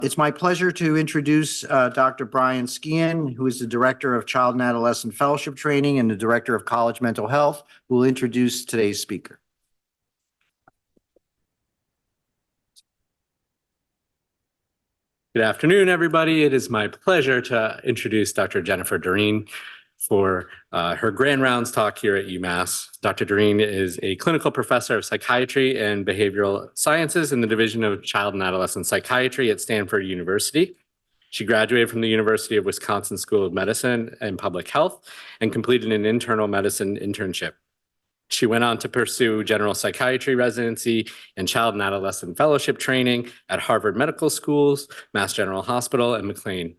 It's my pleasure to introduce Dr. Brian Skian, who is the Director of Child and Adolescent Fellowship Training and the Director of College Mental Health, who will introduce today's speaker. Good afternoon, everybody. It is my pleasure to introduce Dr. Jennifer Derenne for her Grand Rounds talk here at UMass. Dr. Derenne is a clinical professor of psychiatry and behavioral sciences in the Division of Child and Adolescent Psychiatry at Stanford University. She graduated from the University of Wisconsin School of Medicine and Public Health and completed an internal medicine internship. She went on to pursue general psychiatry residency and child and adolescent fellowship training at Harvard Medical Schools, Mass General Hospital, and McLean.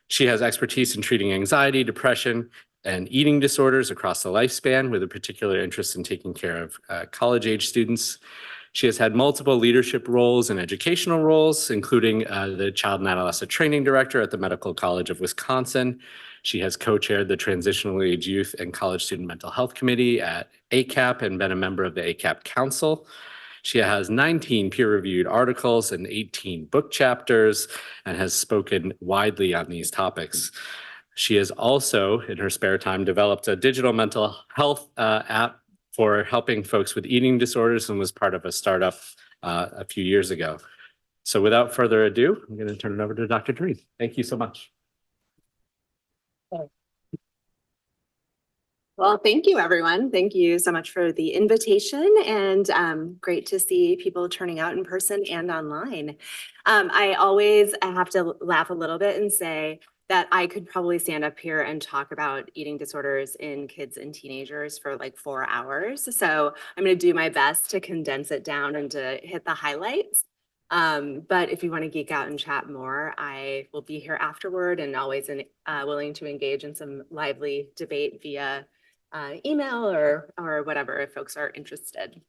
She has expertise in treating anxiety, depression, and eating disorders across the lifespan, with a particular interest in taking care of college-age students. She has had multiple leadership roles and educational roles, including the Child and Adolescent Training Director at the Medical College of Wisconsin. She has co-chaired the Transitional Age Youth and College Student Mental Health Committee at ACAP and been a member of the ACAP Council. She has 19 peer-reviewed articles and 18 book chapters and has spoken widely on these topics. She has also, in her spare time, developed a digital mental health app for helping folks with eating disorders and was part of a startup a few years ago. So without further ado, I'm going to turn it over to Dr. Derenne. Thank you so much. Well, thank you, everyone. Thank you so much for the invitation, and great to see people turning out in person and online. I always have to laugh a little bit and say that I could probably stand up here and talk about eating disorders in kids and teenagers for like 4 hours. So I'm going to do my best to condense it down and to hit the highlights. But if you want to geek out and chat more, I will be here afterward and always willing to engage in some lively debate via email or whatever if folks are interested.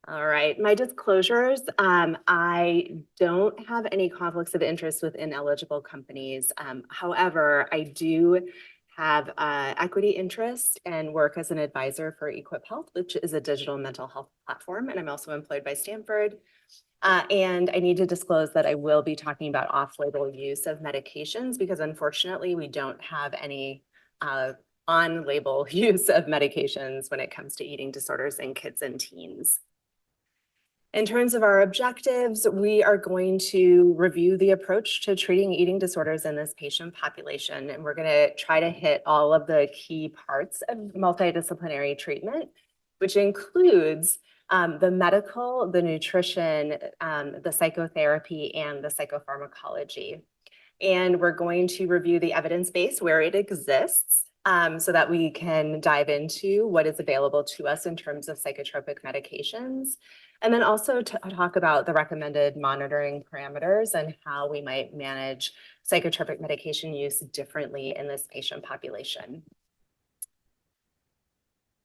All right, my disclosures. I don't have any conflicts of interest with ineligible companies. However, I do have equity interest and work as an advisor for Equip Health, which is a digital mental health platform. And I'm also employed by Stanford. And I need to disclose that I will be talking about off-label use of medications because unfortunately we don't have any on-label use of medications when it comes to eating disorders in kids and teens. In terms of our objectives, we are going to review the approach to treating eating disorders in this patient population, and we're going to try to hit all of the key parts of multidisciplinary treatment, which includes the medical, the nutrition, the psychotherapy, and the psychopharmacology. And we're going to review the evidence base where it exists, so that we can dive into what is available to us in terms of psychotropic medications. And then also to talk about the recommended monitoring parameters and how we might manage psychotropic medication use differently in this patient population.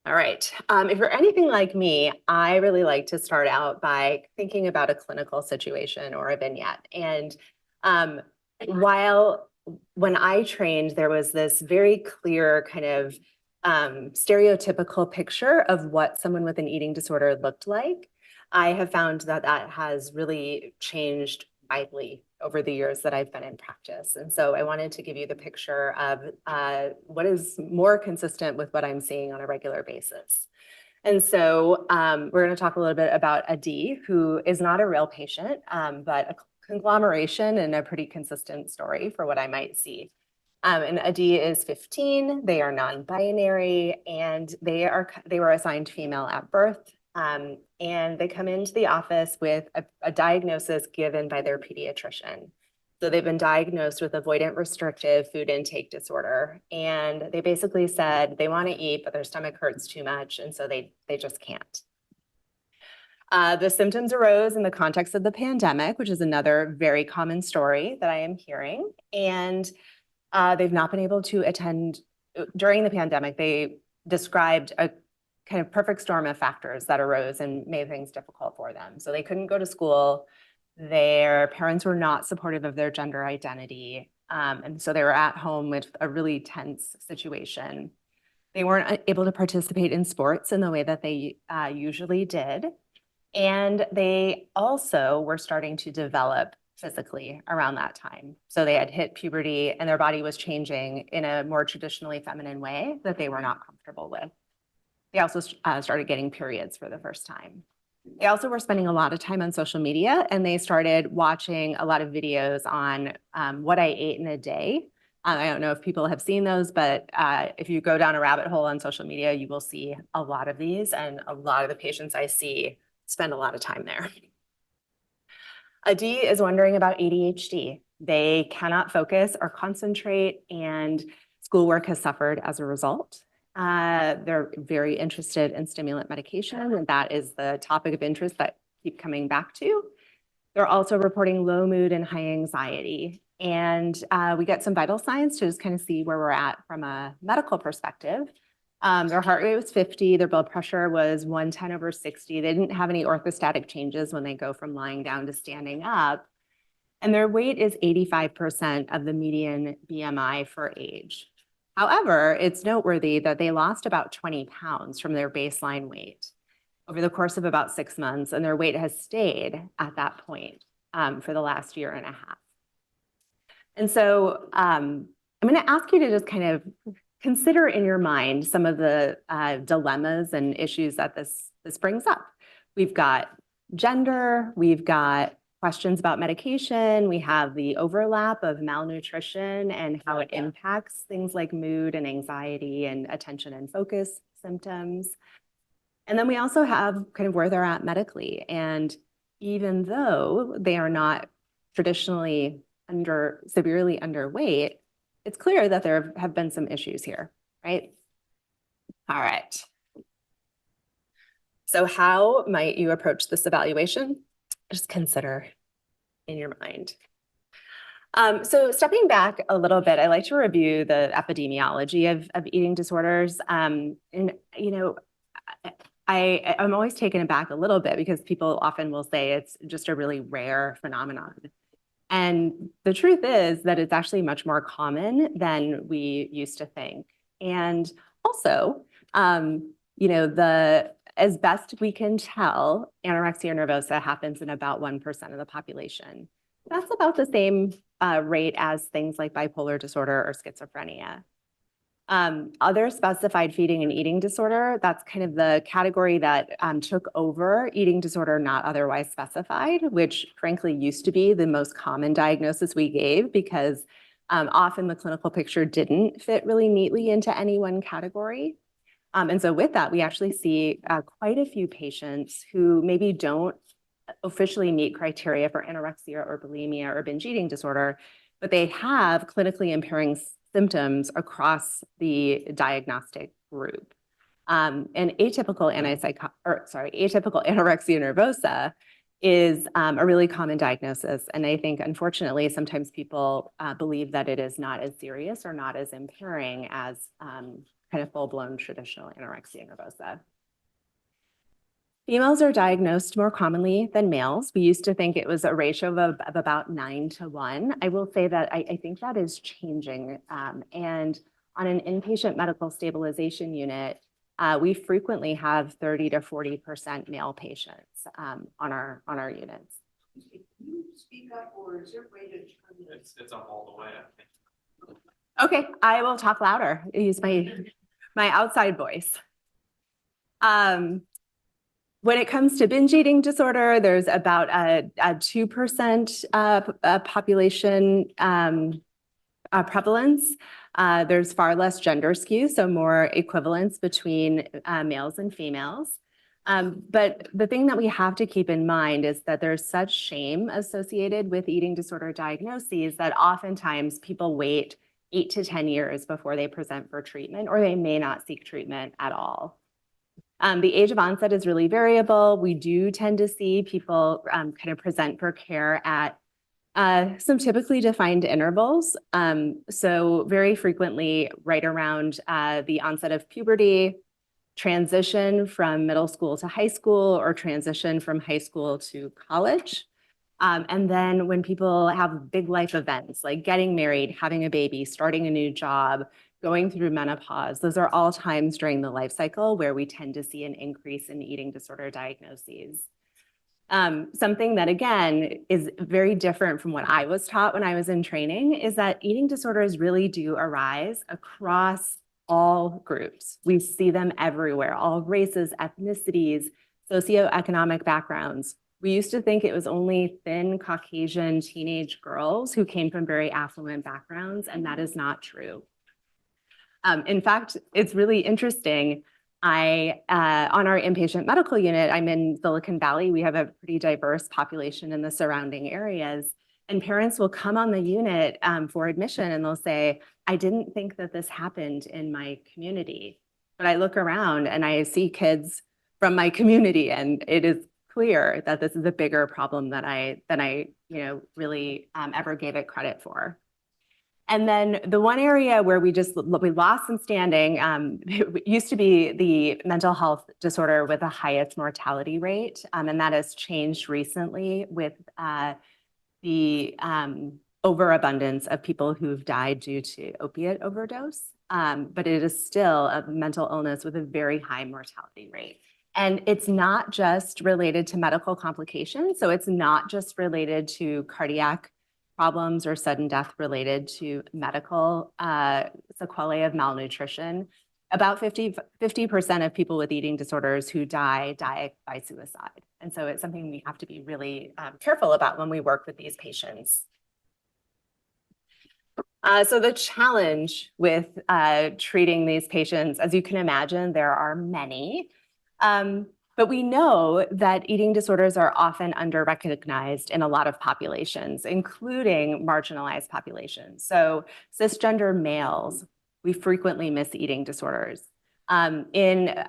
All right, if you're anything like me, I really like to start out by thinking about a clinical situation or a vignette. And when I trained, there was this very clear kind of stereotypical picture of what someone with an eating disorder looked like. I have found that that has really changed widely over the years that I've been in practice. And so I wanted to give you the picture of what is more consistent with what I'm seeing on a regular basis. And so we're going to talk a little bit about Adi, who is not a real patient, but a conglomeration and a pretty consistent story for what I might see. And Adi is 15, they are non-binary, and they were assigned female at birth. And they come into the office with a diagnosis given by their pediatrician. So they've been diagnosed with avoidant restrictive food intake disorder. And they basically said they want to eat, but their stomach hurts too much. And so they just can't. The symptoms arose in the context of the pandemic, which is another very common story that I am hearing. And they've not been able to attend during the pandemic. They described a kind of perfect storm of factors that arose and made things difficult for them. So they couldn't go to school. Their parents were not supportive of their gender identity. And so they were at home with a really tense situation. They weren't able to participate in sports in the way that they usually did. And they also were starting to develop physically around that time. So they had hit puberty and their body was changing in a more traditionally feminine way that they were not comfortable with. They also started getting periods for the first time. They also were spending a lot of time on social media, and they started watching a lot of videos on what I ate in a day. I don't know if people have seen those, but if you go down a rabbit hole on social media, you will see a lot of these, and a lot of the patients I see spend a lot of time there. A D is wondering about ADHD. They cannot focus or concentrate, and schoolwork has suffered as a result. They're very interested in stimulant medication, and that is the topic of interest that keep coming back to. They're also reporting low mood and high anxiety. And we get some vital signs to just kind of see where we're at from a medical perspective. Their heart rate was 50, their blood pressure was 110/60. They didn't have any orthostatic changes when they go from lying down to standing up. And their weight is 85% of the median BMI for age. However, it's noteworthy that they lost about 20 pounds from their baseline weight over the course of about 6 months, and their weight has stayed at that point for the last year and a half. And so I'm going to ask you to just kind of consider in your mind some of the dilemmas and issues that this brings up. We've got gender, we've got questions about medication, we have the overlap of malnutrition and how it impacts things like mood and anxiety and attention and focus symptoms. And then we also have kind of where they're at medically. And even though they are not traditionally severely underweight, it's clear that there have been some issues here, right? All right. So how might you approach this evaluation? Just consider in your mind. So stepping back a little bit, I like to review the epidemiology of eating disorders. And, you know, I'm always taken aback a little bit because people often will say it's just a really rare phenomenon. And the truth is that it's actually much more common than we used to think. And also, you know, as best we can tell, anorexia nervosa happens in about 1% of the population. That's about the same rate as things like bipolar disorder or schizophrenia. Other specified feeding and eating disorder, that's kind of the category that took over eating disorder not otherwise specified, which frankly used to be the most common diagnosis we gave because often the clinical picture didn't fit really neatly into any one category. And so with that, we actually see quite a few patients who maybe don't officially meet criteria for anorexia or bulimia or binge eating disorder, but they have clinically impairing symptoms across the diagnostic group. And atypical anorexia nervosa is a really common diagnosis. And I think, unfortunately, sometimes people believe that it is not as serious or not as impairing as kind of full-blown traditional anorexia nervosa. Females are diagnosed more commonly than males. We used to think it was a ratio of about 9:1. I will say that I think that is changing. And on an inpatient medical stabilization unit, we frequently have 30 to 40% male patients on our units. Can you speak up, or is there a way to turn it? It's up all the way, I think. Okay, I will talk louder. I use my outside voice. When it comes to binge eating disorder, there's about a 2% population prevalence. There's far less gender skew, so more equivalence between males and females. But the thing that we have to keep in mind is that there's such shame associated with eating disorder diagnoses that oftentimes people wait 8 to 10 years before they present for treatment, or they may not seek treatment at all. The age of onset is really variable. We do tend to see people kind of present for care at some typically defined intervals. So very frequently right around the onset of puberty, transition from middle school to high school, or transition from high school to college. And then when people have big life events like getting married, having a baby, starting a new job, going through menopause, those are all times during the life cycle where we tend to see an increase in eating disorder diagnoses. Something that, again, is very different from what I was taught when I was in training is that eating disorders really do arise across all groups. We see them everywhere, all races, ethnicities, socioeconomic backgrounds. We used to think it was only thin Caucasian teenage girls who came from very affluent backgrounds, and that is not true. In fact, it's really interesting. On our inpatient medical unit, I'm in Silicon Valley. We have a pretty diverse population in the surrounding areas. And parents will come on the unit for admission and they'll say, I didn't think that this happened in my community. But I look around and I see kids from my community, and it is clear that this is a bigger problem than I really ever gave it credit for. And then the one area where we lost some standing, it used to be the mental health disorder with the highest mortality rate. And that has changed recently with the overabundance of people who've died due to opiate overdose. But it is still a mental illness with a very high mortality rate. And it's not just related to medical complications. So it's not just related to cardiac problems or sudden death related to medical sequelae of malnutrition. About 50% of people with eating disorders who die by suicide. And so it's something we have to be really careful about when we work with these patients. So the challenge with treating these patients, as you can imagine, there are many. But we know that eating disorders are often under-recognized in a lot of populations, including marginalized populations. So cisgender males, we frequently miss eating disorders. In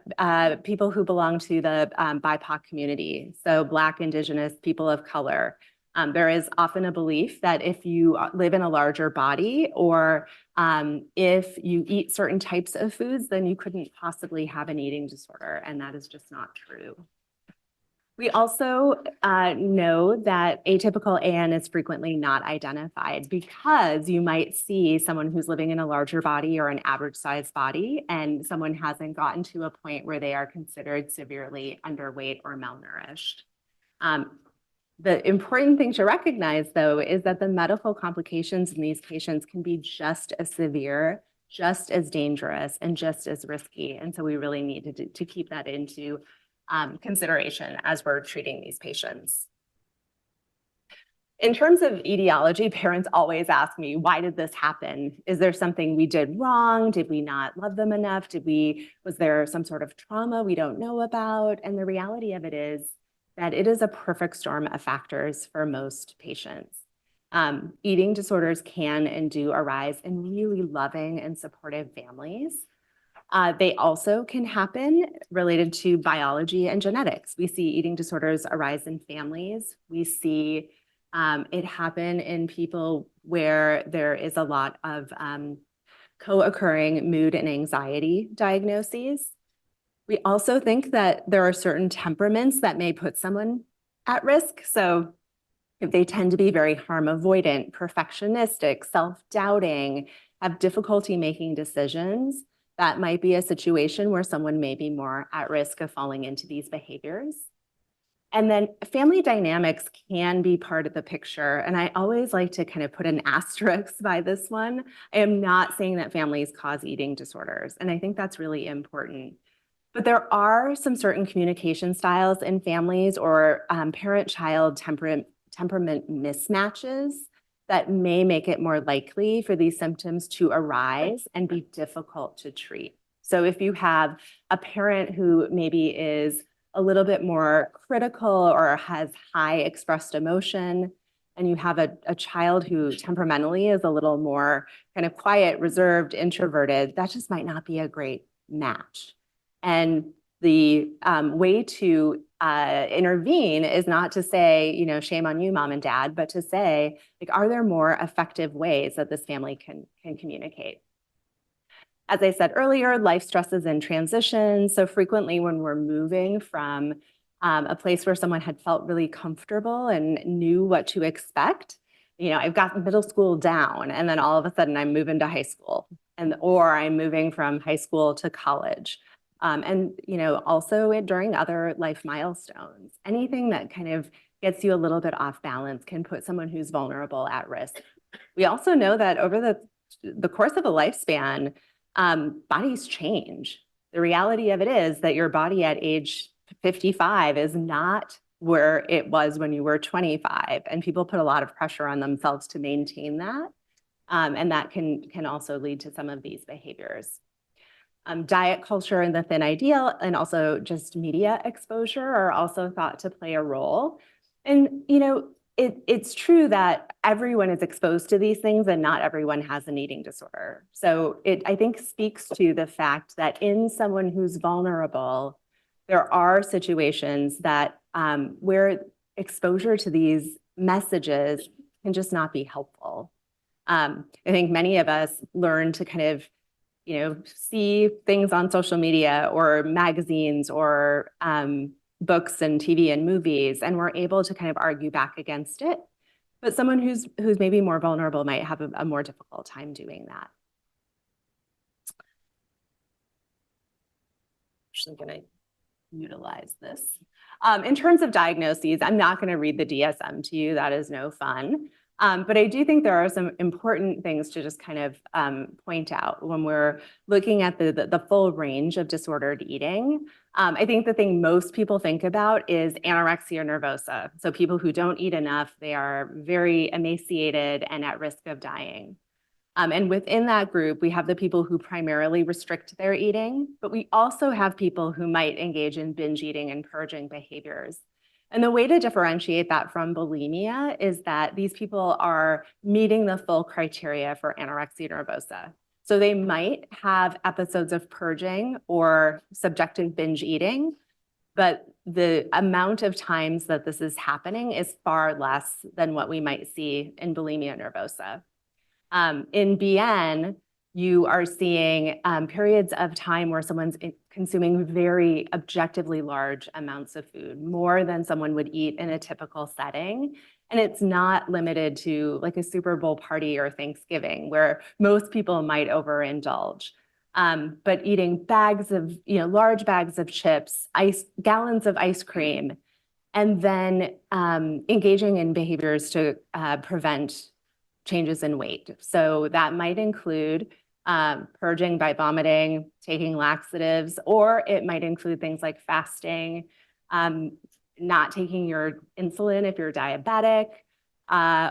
people who belong to the BIPOC community, so Black, Indigenous, people of color, there is often a belief that if you live in a larger body or if you eat certain types of foods, then you couldn't possibly have an eating disorder, and that is just not true. We also know that atypical AN is frequently not identified because you might see someone who's living in a larger body or an average sized body, and someone hasn't gotten to a point where they are considered severely underweight or malnourished. The important thing to recognize, though, is that the medical complications in these patients can be just as severe, just as dangerous, and just as risky. And so we really need to keep that into consideration as we're treating these patients. In terms of etiology, parents always ask me, why did this happen? Is there something we did wrong? Did we not love them enough? Was there some sort of trauma we don't know about? And the reality of it is that it is a perfect storm of factors for most patients. Eating disorders can and do arise in really loving and supportive families. They also can happen related to biology and genetics. We see eating disorders arise in families. We see it happen in people where there is a lot of co-occurring mood and anxiety diagnoses. We also think that there are certain temperaments that may put someone at risk. So if they tend to be very harm avoidant, perfectionistic, self-doubting, have difficulty making decisions, that might be a situation where someone may be more at risk of falling into these behaviors. And then family dynamics can be part of the picture. And I always like to kind of put an asterisk by this one. I am not saying that families cause eating disorders. And I think that's really important. But there are some certain communication styles in families or parent-child temperament mismatches that may make it more likely for these symptoms to arise and be difficult to treat. So if you have a parent who maybe is a little bit more critical or has high expressed emotion, and you have a child who temperamentally is a little more kind of quiet, reserved, introverted, that just might not be a great match. And the way to intervene is not to say, shame on you, mom and dad, but to say, like, are there more effective ways that this family can communicate? As I said earlier, life stresses and transitions. So frequently when we're moving from a place where someone had felt really comfortable and knew what to expect, I've got middle school down, and then all of a sudden I'm moving to high school, or I'm moving from high school to college. And, also during other life milestones, anything that kind of gets you a little bit off balance can put someone who's vulnerable at risk. We also know that over the course of a lifespan, bodies change. The reality of it is that your body at age 55 is not where it was when you were 25, and people put a lot of pressure on themselves to maintain that. And that can also lead to some of these behaviors. Diet culture and the thin ideal, and also just media exposure are also thought to play a role. And, it's true that everyone is exposed to these things and not everyone has an eating disorder. So it, I think, speaks to the fact that in someone who's vulnerable, there are situations that where exposure to these messages can just not be helpful. I think many of us learn to kind of, see things on social media or magazines or books and TV and movies, and we're able to kind of argue back against it. But someone who's maybe more vulnerable might have a more difficult time doing that. Actually going to utilize this. In terms of diagnoses, I'm not going to read the DSM to you. That is no fun. But I do think there are some important things to just kind of point out when we're looking at the full range of disordered eating. I think the thing most people think about is anorexia nervosa. So people who don't eat enough, they are very emaciated and at risk of dying. And within that group, we have the people who primarily restrict their eating, but we also have people who might engage in binge eating and purging behaviors. And the way to differentiate that from bulimia is that these people are meeting the full criteria for anorexia nervosa. So they might have episodes of purging or subjective binge eating, but the amount of times that this is happening is far less than what we might see in bulimia nervosa. In BN, you are seeing periods of time where someone's consuming very objectively large amounts of food, more than someone would eat in a typical setting. And it's not limited to like a Super Bowl party or Thanksgiving, where most people might overindulge. But eating bags of, large bags of chips, gallons of ice cream, and then engaging in behaviors to prevent changes in weight. So that might include purging by vomiting, taking laxatives, or it might include things like fasting, not taking your insulin if you're diabetic,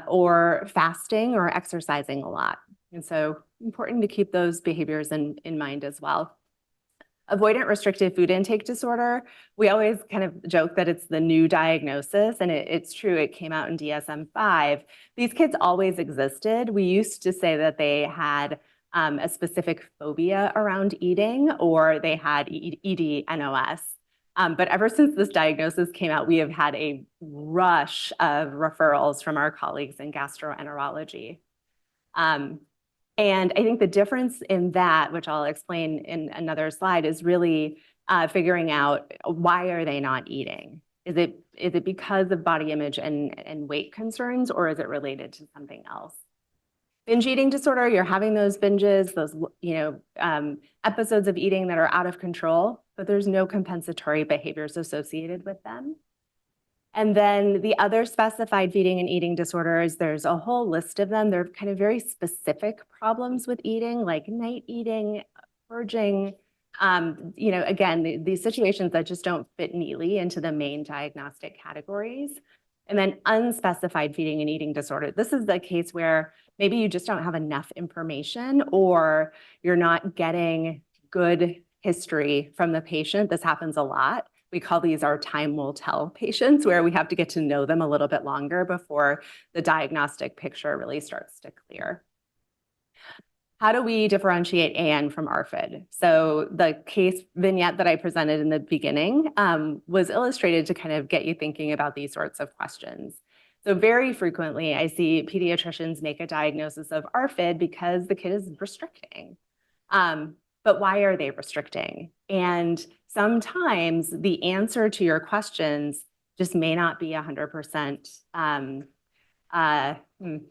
or fasting or exercising a lot. And so important to keep those behaviors in mind as well. Avoidant restrictive food intake disorder, we always kind of joke that it's the new diagnosis, and it's true, it came out in DSM-5. These kids always existed. We used to say that they had a specific phobia around eating, or they had ED-NOS. But ever since this diagnosis came out, we have had a rush of referrals from our colleagues in gastroenterology. And I think the difference in that, which I'll explain in another slide, is really figuring out why are they not eating? Is it because of body image and weight concerns, or is it related to something else? Binge eating disorder, you're having those binges, those episodes of eating that are out of control, but there's no compensatory behaviors associated with them. And then the other specified feeding and eating disorders, there's a whole list of them. They're kind of very specific problems with eating, like night eating, purging, again, these situations that just don't fit neatly into the main diagnostic categories. And then unspecified feeding and eating disorder. This is the case where maybe you just don't have enough information, or you're not getting good history from the patient. This happens a lot. We call these our time will tell patients, where we have to get to know them a little bit longer before the diagnostic picture really starts to clear. How do we differentiate AN from ARFID? So the case vignette that I presented in the beginning was illustrated to kind of get you thinking about these sorts of questions. So very frequently, I see pediatricians make a diagnosis of ARFID because the kid is restricting. But why are they restricting? And sometimes the answer to your questions just may not be 100%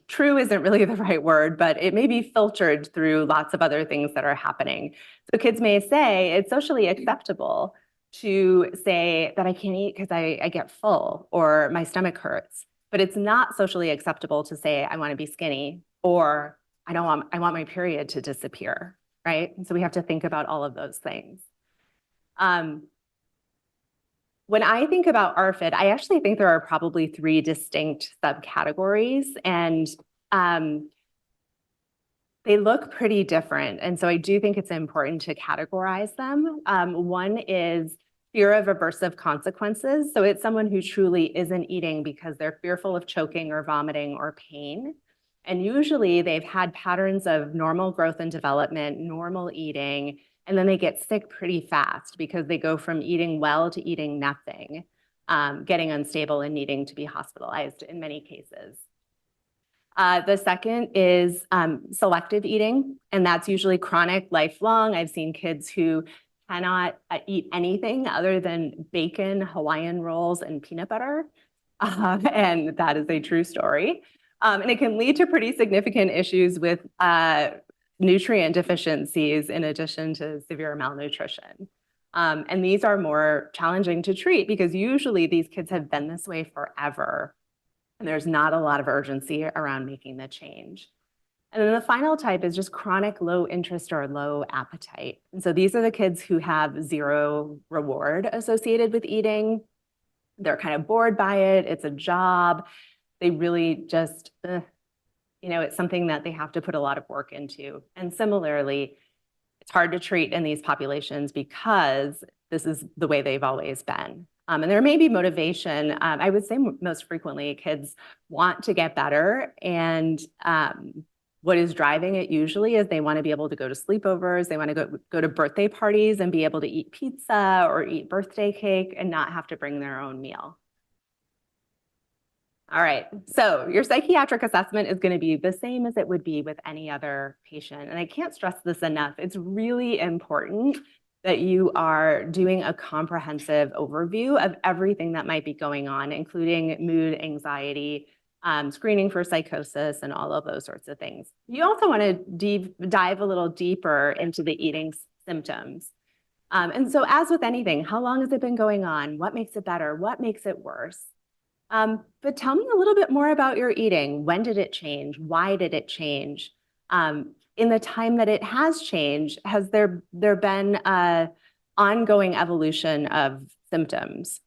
true isn't really the right word, but it may be filtered through lots of other things that are happening. So kids may say it's socially acceptable to say that I can't eat because I get full or my stomach hurts, but it's not socially acceptable to say I want to be skinny or I want my period to disappear, right? And so we have to think about all of those things. When I think about ARFID, I actually think there are probably 3 distinct subcategories, and they look pretty different. And so I do think it's important to categorize them. One is fear of aversive consequences. So it's someone who truly isn't eating because they're fearful of choking or vomiting or pain. And usually they've had patterns of normal growth and development, normal eating, and then they get sick pretty fast because they go from eating well to eating nothing, getting unstable and needing to be hospitalized in many cases. The second is selective eating, and that's usually chronic, lifelong. I've seen kids who cannot eat anything other than bacon, Hawaiian rolls, and peanut butter, and that is a true story. And it can lead to pretty significant issues with nutrient deficiencies in addition to severe malnutrition. And these are more challenging to treat because usually these kids have been this way forever. And there's not a lot of urgency around making the change. And then the final type is just chronic low interest or low appetite. And so these are the kids who have zero reward associated with eating. They're kind of bored by it. It's a job. They really just, it's something that they have to put a lot of work into. And similarly, it's hard to treat in these populations because this is the way they've always been. And there may be motivation. I would say most frequently kids want to get better. And what is driving it usually is they want to be able to go to sleepovers. They want to go to birthday parties and be able to eat pizza or eat birthday cake and not have to bring their own meal. All right, so your psychiatric assessment is going to be the same as it would be with any other patient. And I can't stress this enough. It's really important that you are doing a comprehensive overview of everything that might be going on, including mood, anxiety, screening for psychosis, and all of those sorts of things. You also want to dive a little deeper into the eating symptoms. And so as with anything, how long has it been going on? What makes it better? What makes it worse? But tell me a little bit more about your eating. When did it change? Why did it change? In the time that it has changed, has there been an ongoing evolution of symptoms?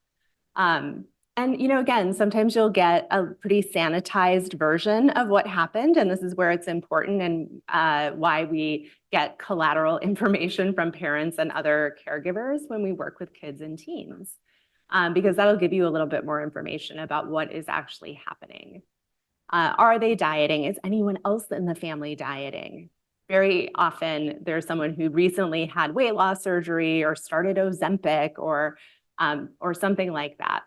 And, again, sometimes you'll get a pretty sanitized version of what happened, and this is where it's important and why we get collateral information from parents and other caregivers when we work with kids and teens. Because that'll give you a little bit more information about what is actually happening. Are they dieting? Is anyone else in the family dieting? Very often there's someone who recently had weight loss surgery or started Ozempic or something like that.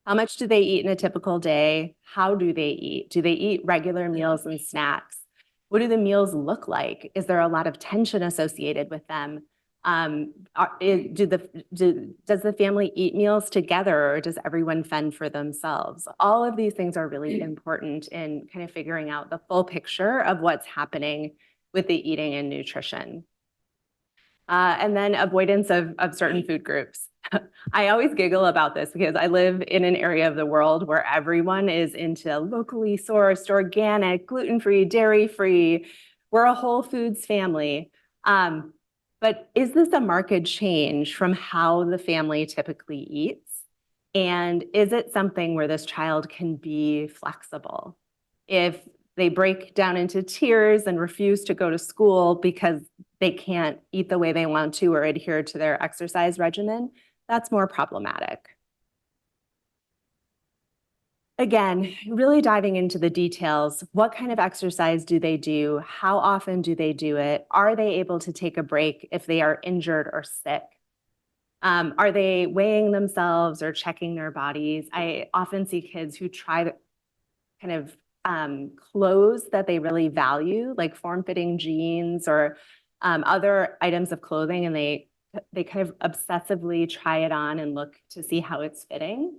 How much do they eat in a typical day? How do they eat? Do they eat regular meals and snacks? What do the meals look like? Is there a lot of tension associated with them? Does the family eat meals together, or does everyone fend for themselves? All of these things are really important in kind of figuring out the full picture of what's happening with the eating and nutrition. And then avoidance of certain food groups. I always giggle about this because I live in an area of the world where everyone is into locally sourced, organic, gluten-free, dairy-free. We're a whole foods family. But is this a marked change from how the family typically eats? And is it something where this child can be flexible? If they break down into tears and refuse to go to school because they can't eat the way they want to or adhere to their exercise regimen, that's more problematic. Again, really diving into the details. What kind of exercise do they do? How often do they do it? Are they able to take a break if they are injured or sick? Are they weighing themselves or checking their bodies? I often see kids who try to kind of clothes that they really value, like form-fitting jeans or other items of clothing, and they kind of obsessively try it on and look to see how it's fitting.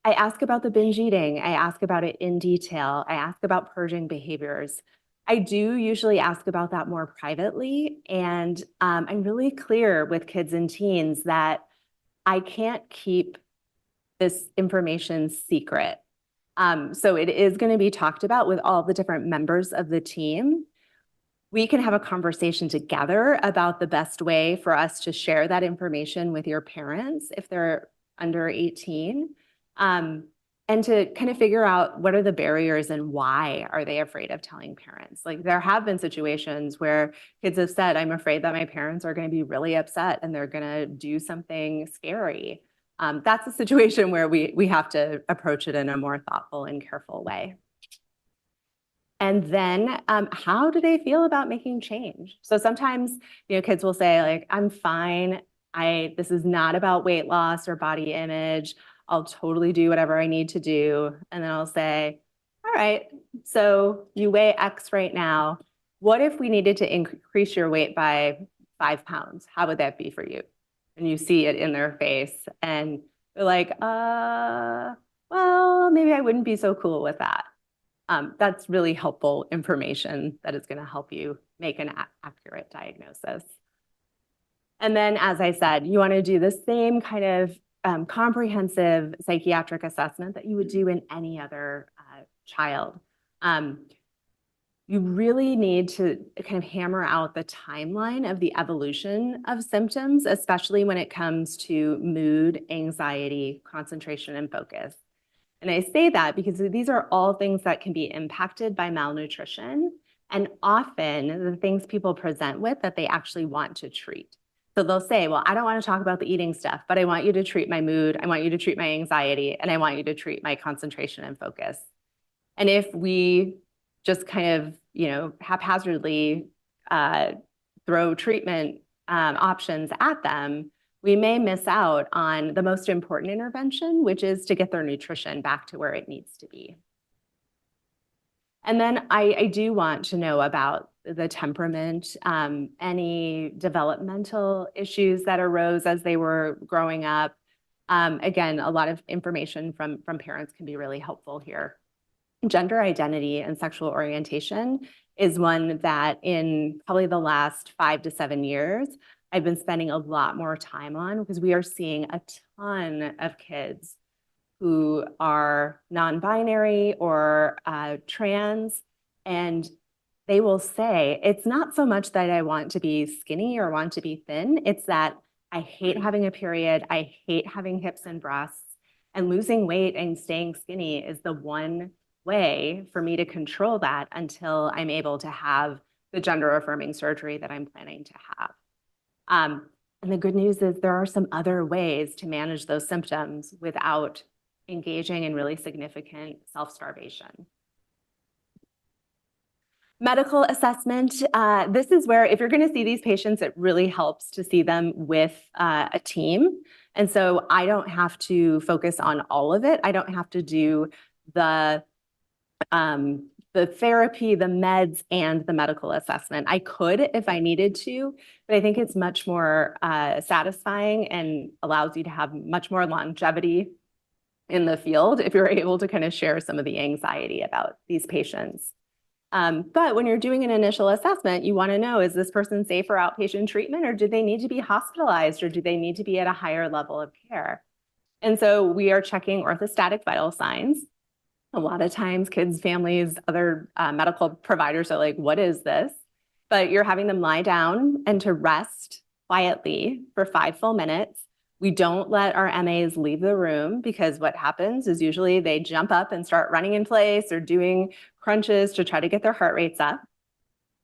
I ask about the binge eating. I ask about it in detail. I ask about purging behaviors. I do usually ask about that more privately. And I'm really clear with kids and teens that I can't keep this information secret. So it is going to be talked about with all the different members of the team. We can have a conversation together about the best way for us to share that information with your parents if they're under 18. And to kind of figure out what are the barriers and why are they afraid of telling parents. Like there have been situations where kids have said, I'm afraid that my parents are going to be really upset and they're going to do something scary. That's a situation where we have to approach it in a more thoughtful and careful way. And then how do they feel about making change? So sometimes, kids will say like, I'm fine. This is not about weight loss or body image. I'll totally do whatever I need to do. And then I'll say, all right, so you weigh X right now. What if we needed to increase your weight by 5 pounds? How would that be for you? And you see it in their face and they're like, well, maybe I wouldn't be so cool with that. That's really helpful information that is going to help you make an accurate diagnosis. And then, as I said, you want to do the same kind of comprehensive psychiatric assessment that you would do in any other child. You really need to kind of hammer out the timeline of the evolution of symptoms, especially when it comes to mood, anxiety, concentration, and focus. And I say that because these are all things that can be impacted by malnutrition, and often the things people present with that they actually want to treat. So they'll say, well, I don't want to talk about the eating stuff, but I want you to treat my mood, I want you to treat my anxiety, and I want you to treat my concentration and focus. And if we just kind of, haphazardly throw treatment options at them, we may miss out on the most important intervention, which is to get their nutrition back to where it needs to be. And then I do want to know about the temperament, any developmental issues that arose as they were growing up. Again, a lot of information from parents can be really helpful here. Gender identity and sexual orientation is one that in probably the last 5 to 7 years, I've been spending a lot more time on because we are seeing a ton of kids who are non-binary or trans, and they will say, it's not so much that I want to be skinny or want to be thin, it's that I hate having a period, I hate having hips and breasts, and losing weight and staying skinny is the one way for me to control that until I'm able to have the gender-affirming surgery that I'm planning to have. And the good news is there are some other ways to manage those symptoms without engaging in really significant self-starvation. Medical assessment. This is where, if you're going to see these patients, it really helps to see them with a team. And so I don't have to focus on all of it. I don't have to do the therapy, the meds, and the medical assessment. I could if I needed to, but I think it's much more satisfying and allows you to have much more longevity in the field if you're able to kind of share some of the anxiety about these patients. But when you're doing an initial assessment, you want to know, is this person safe for outpatient treatment, or do they need to be hospitalized, or do they need to be at a higher level of care? And so we are checking orthostatic vital signs. A lot of times kids, families, other medical providers are like, what is this? But you're having them lie down and to rest quietly for 5 full minutes. We don't let our MAs leave the room because what happens is usually they jump up and start running in place or doing crunches to try to get their heart rates up.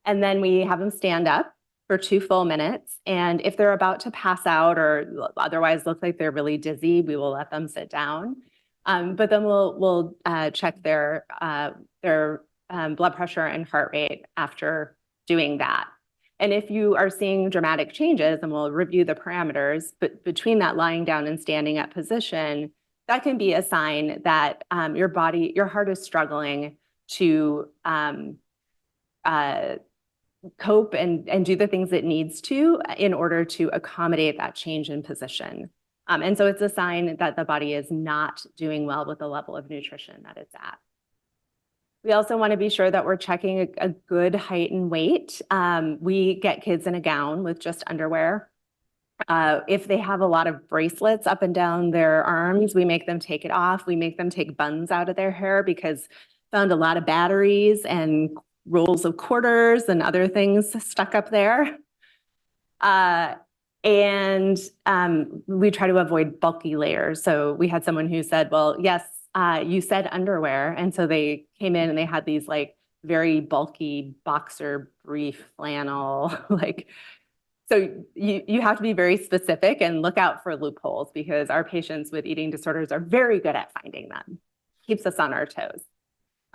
And then we have them stand up for 2 full minutes. And if they're about to pass out or otherwise look like they're really dizzy, we will let them sit down. But then we'll check their blood pressure and heart rate after doing that. And if you are seeing dramatic changes, and we'll review the parameters, but between that lying down and standing up position, that can be a sign that your heart is struggling to cope and do the things it needs to in order to accommodate that change in position. And so it's a sign that the body is not doing well with the level of nutrition that it's at. We also want to be sure that we're checking a good height and weight. We get kids in a gown with just underwear. If they have a lot of bracelets up and down their arms, we make them take it off. We make them take buns out of their hair because found a lot of batteries and rolls of quarters and other things stuck up there. We try to avoid bulky layers. So we had someone who said, well, yes, you said underwear. And so they came in and they had these like very bulky boxer brief flannel, so you have to be very specific and look out for loopholes because our patients with eating disorders are very good at finding them. Keeps us on our toes.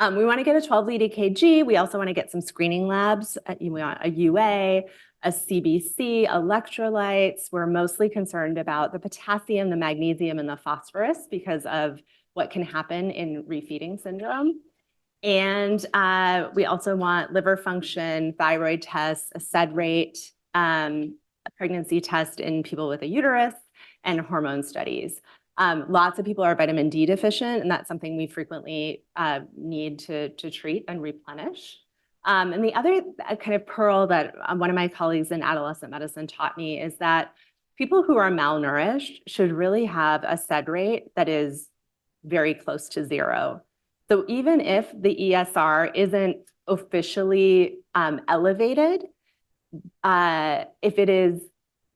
We want to get a 12-lead EKG. We also want to get some screening labs. We want a UA, a CBC, electrolytes. We're mostly concerned about the potassium, the magnesium, and the phosphorus because of what can happen in refeeding syndrome. And we also want liver function, thyroid tests, a SED rate, a pregnancy test in people with a uterus, and hormone studies. Lots of people are vitamin D deficient, and that's something we frequently need to treat and replenish. And the other kind of pearl that one of my colleagues in adolescent medicine taught me is that people who are malnourished should really have a SED rate that is very close to 0. So even if the ESR isn't officially elevated, if it is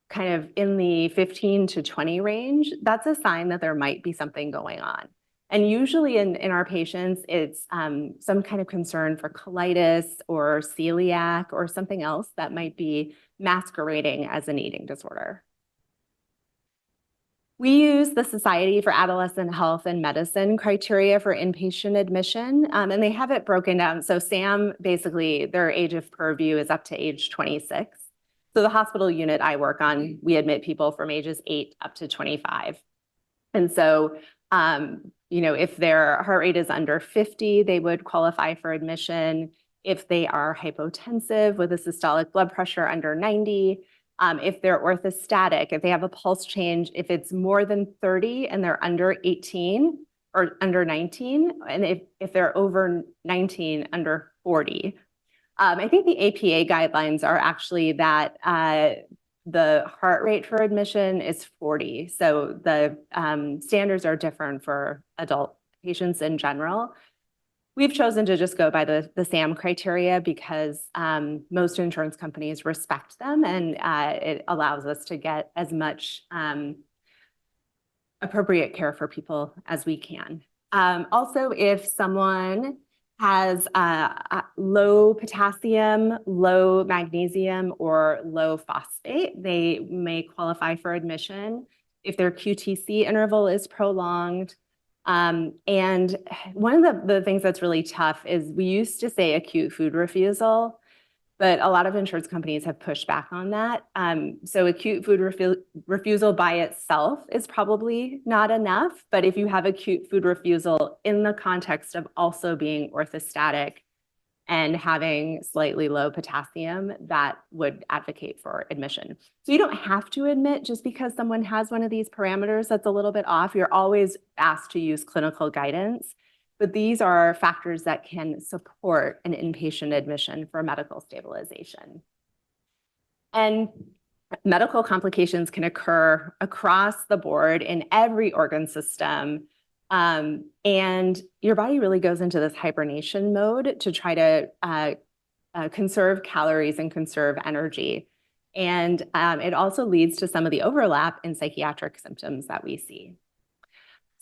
kind of in the 15 to 20 range, that's a sign that there might be something going on. And usually in our patients, it's some kind of concern for colitis or celiac or something else that might be masquerading as an eating disorder. We use the Society for Adolescent Health and Medicine criteria for inpatient admission, and they have it broken down. So SAM, basically, their age of purview is up to age 26. So the hospital unit I work on, we admit people from ages 8 up to 25. And so, if their heart rate is under 50, they would qualify for admission. If they are hypotensive with a systolic blood pressure under 90, if they're orthostatic, if they have a pulse change, if it's more than 30 and they're under 18 or under 19, and if they're over 19, under 40. I think the APA guidelines are actually that the heart rate for admission is 40. So the standards are different for adult patients in general. We've chosen to just go by the SAM criteria because most insurance companies respect them, and it allows us to get as much appropriate care for people as we can. Also, if someone has low potassium, low magnesium, or low phosphate, they may qualify for admission if their QTC interval is prolonged. And one of the things that's really tough is we used to say acute food refusal, but a lot of insurance companies have pushed back on that. So acute food refusal by itself is probably not enough, but if you have acute food refusal in the context of also being orthostatic and having slightly low potassium, that would advocate for admission. So you don't have to admit just because someone has one of these parameters that's a little bit off. You're always asked to use clinical guidance, but these are factors that can support an inpatient admission for medical stabilization. And medical complications can occur across the board in every organ system. And your body really goes into this hibernation mode to try to conserve calories and conserve energy. And it also leads to some of the overlap in psychiatric symptoms that we see.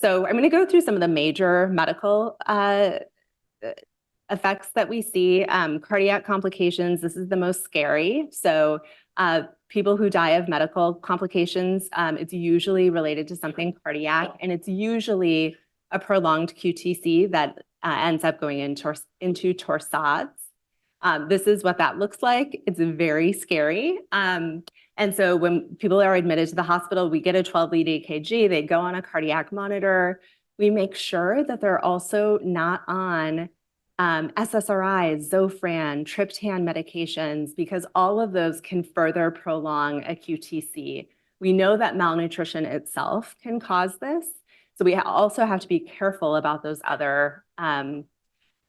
So I'm going to go through some of the major medical effects that we see. Cardiac complications, this is the most scary. So people who die of medical complications, it's usually related to something cardiac, and it's usually a prolonged QTC that ends up going into torsades. This is what that looks like. It's very scary. And so when people are admitted to the hospital, we get a 12-lead EKG, they go on a cardiac monitor. We make sure that they're also not on SSRIs, Zofran, triptan medications, because all of those can further prolong a QTC We know that malnutrition itself can cause this. So we also have to be careful about those other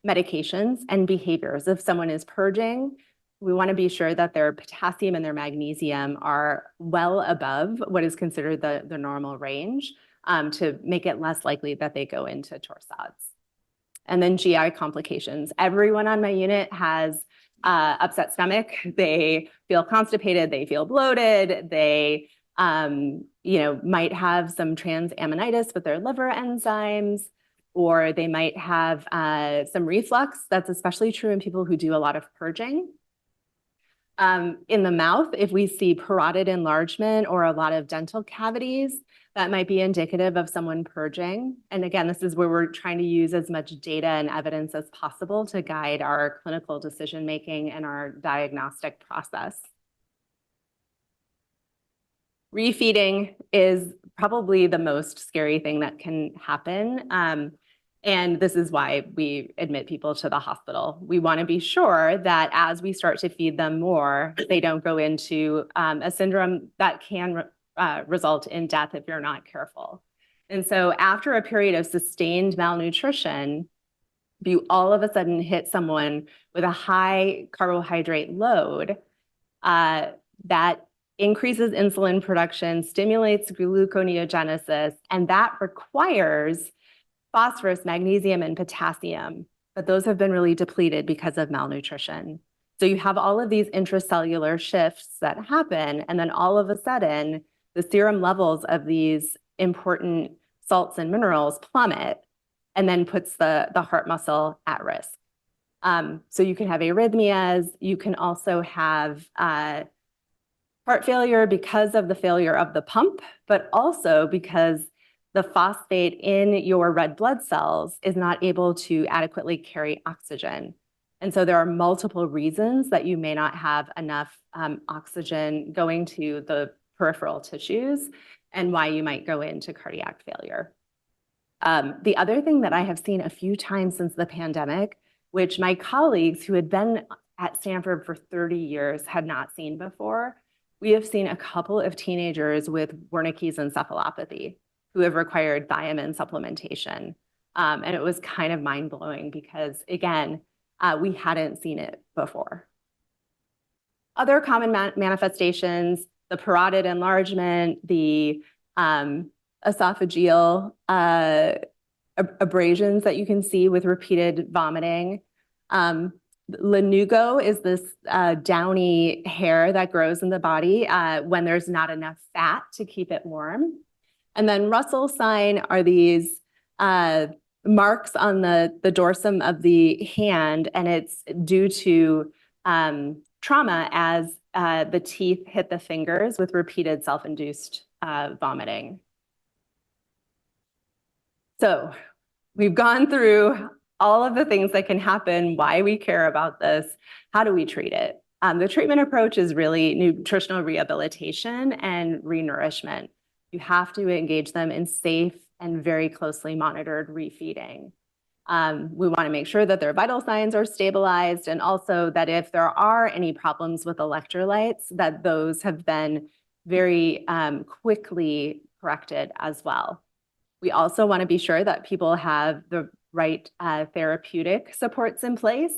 medications and behaviors. If someone is purging, we want to be sure that their potassium and their magnesium are well above what is considered the normal range to make it less likely that they go into torsades. And then GI complications. Everyone on my unit has upset stomach. They feel constipated. They feel bloated. They might have some transaminitis with their liver enzymes, or they might have some reflux. That's especially true in people who do a lot of purging. In the mouth, if we see parotid enlargement or a lot of dental cavities, that might be indicative of someone purging. And again, this is where we're trying to use as much data and evidence as possible to guide our clinical decision-making and our diagnostic process. Refeeding is probably the most scary thing that can happen. And this is why we admit people to the hospital. We want to be sure that as we start to feed them more, they don't go into a syndrome that can result in death if you're not careful. And so after a period of sustained malnutrition, if you all of a sudden hit someone with a high carbohydrate load, that increases insulin production, stimulates gluconeogenesis, and that requires phosphorus, magnesium, and potassium, but those have been really depleted because of malnutrition. So you have all of these intracellular shifts that happen, and then all of a sudden, the serum levels of these important salts and minerals plummet, and then puts the heart muscle at risk. So you can have arrhythmias, you can also have heart failure because of the failure of the pump, but also because the phosphate in your red blood cells is not able to adequately carry oxygen. And so there are multiple reasons that you may not have enough oxygen going to the peripheral tissues and why you might go into cardiac failure. The other thing that I have seen a few times since the pandemic, which my colleagues who had been at Stanford for 30 years had not seen before, we have seen a couple of teenagers with Wernicke's encephalopathy who have required thiamine supplementation. And it was kind of mind-blowing because, again, we hadn't seen it before. Other common manifestations, the parotid enlargement, the esophageal abrasions that you can see with repeated vomiting. Lanugo is this downy hair that grows in the body when there's not enough fat to keep it warm. And then Russell sign are these marks on the dorsum of the hand, and it's due to trauma as the teeth hit the fingers with repeated self-induced vomiting. So we've gone through all of the things that can happen, why we care about this, how do we treat it? The treatment approach is really nutritional rehabilitation and renourishment. You have to engage them in safe and very closely monitored refeeding. We want to make sure that their vital signs are stabilized, and also that if there are any problems with electrolytes, that those have been very quickly corrected as well. We also want to be sure that people have the right therapeutic supports in place,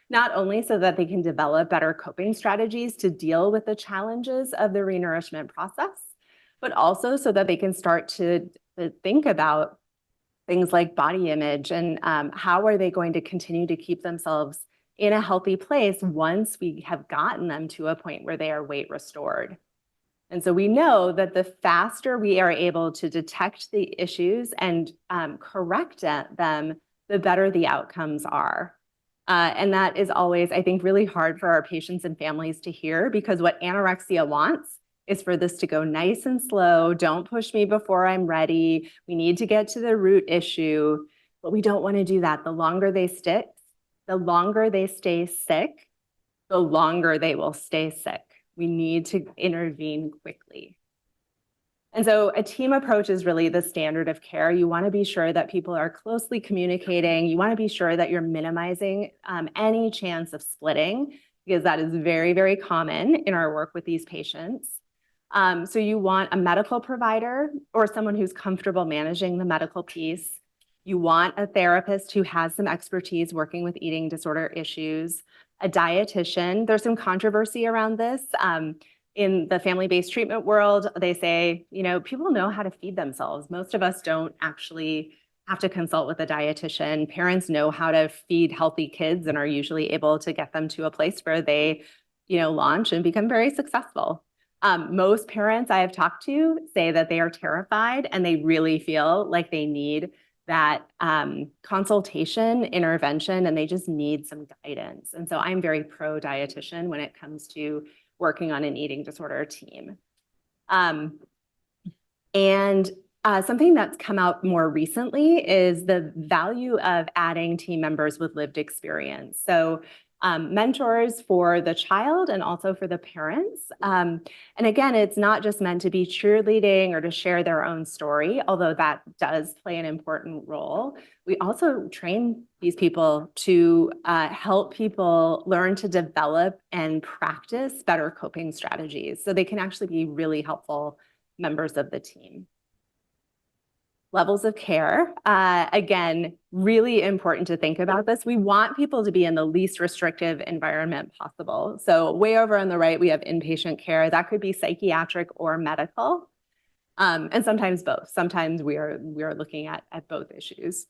not only so that they can develop better coping strategies to deal with the challenges of the renourishment process, but also so that they can start to think about things like body image and how are they going to continue to keep themselves in a healthy place once we have gotten them to a point where they are weight restored. And so we know that the faster we are able to detect the issues and correct them, the better the outcomes are. And that is always, I think, really hard for our patients and families to hear, because what anorexia wants is for this to go nice and slow. Don't push me before I'm ready. We need to get to the root issue, but we don't want to do that. The longer they stay sick, the longer they will stay sick. We need to intervene quickly. And so a team approach is really the standard of care. You want to be sure that people are closely communicating. You want to be sure that you're minimizing any chance of splitting, because that is very, very common in our work with these patients. So you want a medical provider or someone who's comfortable managing the medical piece. You want a therapist who has some expertise working with eating disorder issues, a dietitian. There's some controversy around this. In the family-based treatment world, they say, people know how to feed themselves. Most of us don't actually have to consult with a dietitian. Parents know how to feed healthy kids and are usually able to get them to a place where they, launch and become very successful. Most parents I have talked to say that they are terrified and they really feel like they need that consultation, intervention, and they just need some guidance. And so I'm very pro dietitian when it comes to working on an eating disorder team. Something that's come out more recently is the value of adding team members with lived experience. So mentors for the child and also for the parents. And again, it's not just meant to be cheerleading or to share their own story, although that does play an important role. We also train these people to help people learn to develop and practice better coping strategies so they can actually be really helpful members of the team. Levels of care, again, really important to think about this. We want people to be in the least restrictive environment possible. So way over on the right, we have inpatient care. That could be psychiatric or medical, and sometimes both. Sometimes we are looking at both issues.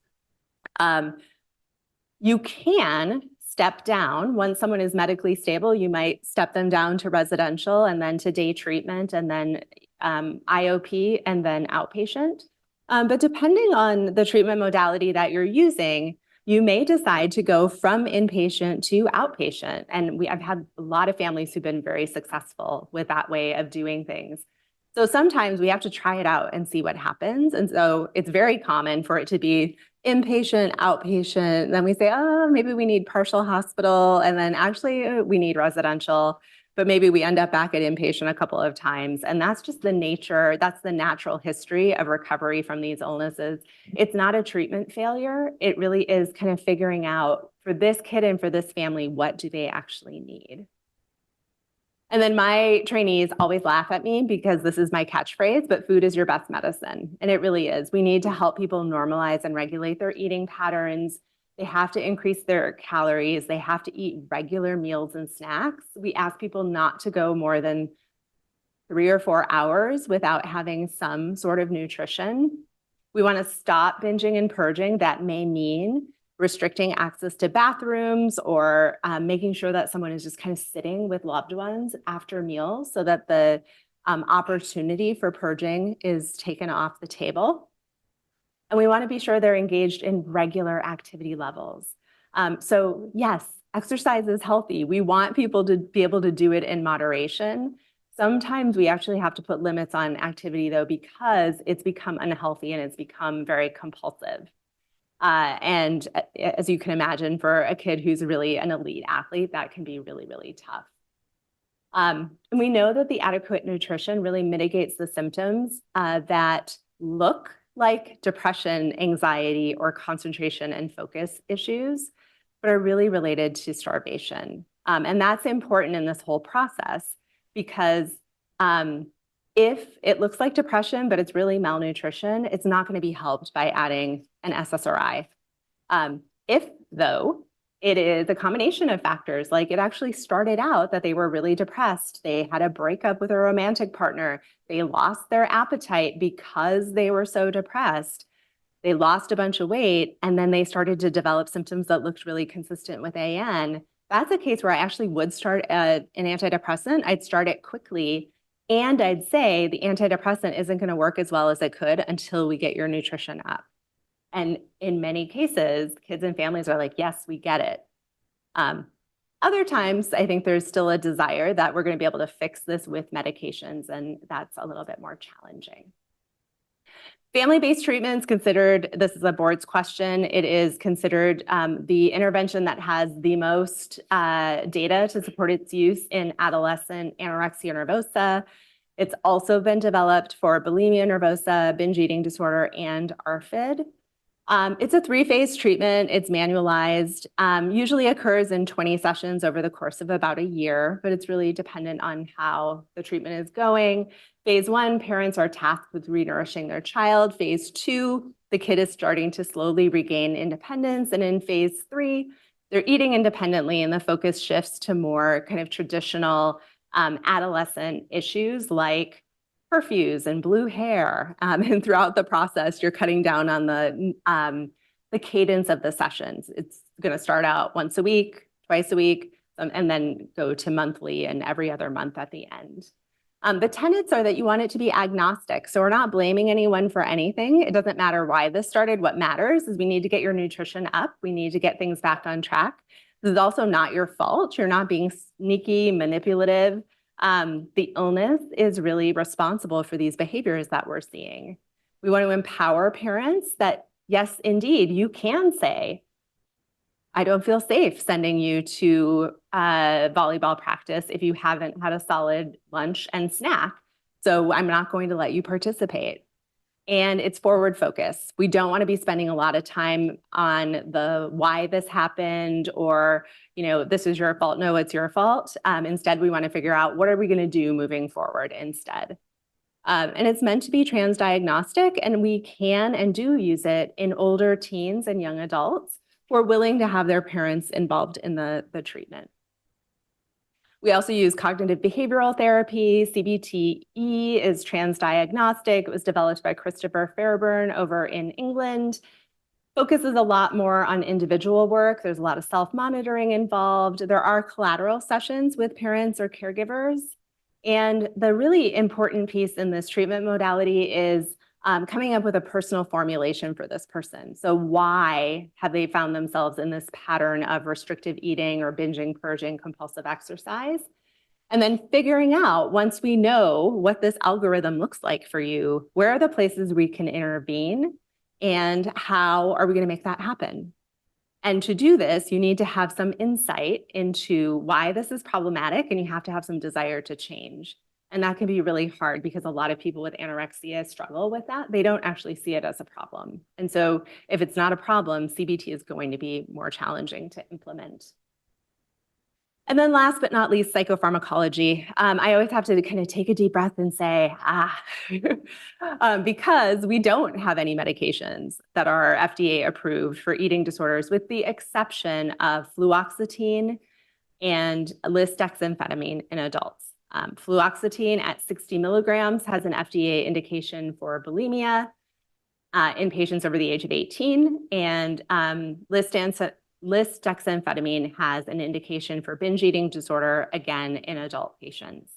You can step down. Once someone is medically stable, you might step them down to residential and then to day treatment and then IOP and then outpatient. But depending on the treatment modality that you're using, you may decide to go from inpatient to outpatient. And I've had a lot of families who've been very successful with that way of doing things. So sometimes we have to try it out and see what happens. And so it's very common for it to be inpatient, outpatient. Then we say, oh, maybe we need partial hospital. And then actually we need residential. But maybe we end up back at inpatient a couple of times. And that's just the nature, that's the natural history of recovery from these illnesses. It's not a treatment failure. It really is kind of figuring out for this kid and for this family, what do they actually need? And then my trainees always laugh at me because this is my catchphrase, but food is your best medicine. And it really is. We need to help people normalize and regulate their eating patterns. They have to increase their calories. They have to eat regular meals and snacks. We ask people not to go more than 3 or 4 hours without having some sort of nutrition. We want to stop binging and purging. That may mean restricting access to bathrooms or making sure that someone is just kind of sitting with loved ones after meals so that the opportunity for purging is taken off the table. And we want to be sure they're engaged in regular activity levels. So yes, exercise is healthy. We want people to be able to do it in moderation. Sometimes we actually have to put limits on activity though, because it's become unhealthy and it's become very compulsive. And as you can imagine, for a kid who's really an elite athlete, that can be really, really tough. And we know that the adequate nutrition really mitigates the symptoms that look like depression, anxiety, or concentration and focus issues, but are really related to starvation. And that's important in this whole process because if it looks like depression, but it's really malnutrition, it's not going to be helped by adding an SSRI. If, though, it is a combination of factors, like it actually started out that they were really depressed. They had a breakup with a romantic partner. They lost their appetite because they were so depressed. They lost a bunch of weight, and then they started to develop symptoms that looked really consistent with AN. That's a case where I actually would start an antidepressant. I'd start it quickly, and I'd say the antidepressant isn't going to work as well as it could until we get your nutrition up. And in many cases, kids and families are like, yes, we get it. Other times, I think there's still a desire that we're going to be able to fix this with medications, and that's a little bit more challenging. Family-based treatments considered, this is a board's question, it is considered the intervention that has the most data to support its use in adolescent anorexia nervosa. It's also been developed for bulimia nervosa, binge eating disorder, and ARFID. It's a 3-phase treatment. It's manualized, usually occurs in 20 sessions over the course of about a year, but it's really dependent on how the treatment is going. Phase 1, parents are tasked with renourishing their child. Phase 2, the kid is starting to slowly regain independence. And in phase 3, they're eating independently, and the focus shifts to more kind of traditional adolescent issues like curfews and blue hair. And throughout the process, you're cutting down on the cadence of the sessions. It's going to start out once a week, twice a week, and then go to monthly and every other month at the end. The tenets are that you want it to be agnostic. So we're not blaming anyone for anything. It doesn't matter why this started. What matters is we need to get your nutrition up. We need to get things back on track. This is also not your fault. You're not being sneaky, manipulative. The illness is really responsible for these behaviors that we're seeing. We want to empower parents that, yes, indeed, you can say, I don't feel safe sending you to volleyball practice if you haven't had a solid lunch and snack. So I'm not going to let you participate. And it's forward focus. We don't want to be spending a lot of time on the why this happened or, this is your fault. No, it's your fault. Instead, we want to figure out what are we going to do moving forward instead. And it's meant to be transdiagnostic, and we can and do use it in older teens and young adults who are willing to have their parents involved in the treatment. We also use cognitive behavioral therapy. CBTE is transdiagnostic. It was developed by Christopher Fairburn over in England. Focuses a lot more on individual work. There's a lot of self-monitoring involved. There are collateral sessions with parents or caregivers. And the really important piece in this treatment modality is coming up with a personal formulation for this person. So why have they found themselves in this pattern of restrictive eating or binging, purging, compulsive exercise? And then figuring out, once we know what this algorithm looks like for you, where are the places we can intervene and how are we going to make that happen? And to do this, you need to have some insight into why this is problematic, and you have to have some desire to change. And that can be really hard because a lot of people with anorexia struggle with that. They don't actually see it as a problem. And so if it's not a problem, CBT is going to be more challenging to implement. And then last but not least, psychopharmacology. I always have to kind of take a deep breath and say, because we don't have any medications that are FDA approved for eating disorders, with the exception of fluoxetine and lisdexamfetamine in adults. Fluoxetine at 60 milligrams has an FDA indication for bulimia in patients over the age of 18, and lisdexamfetamine has an indication for binge eating disorder, again, in adult patients.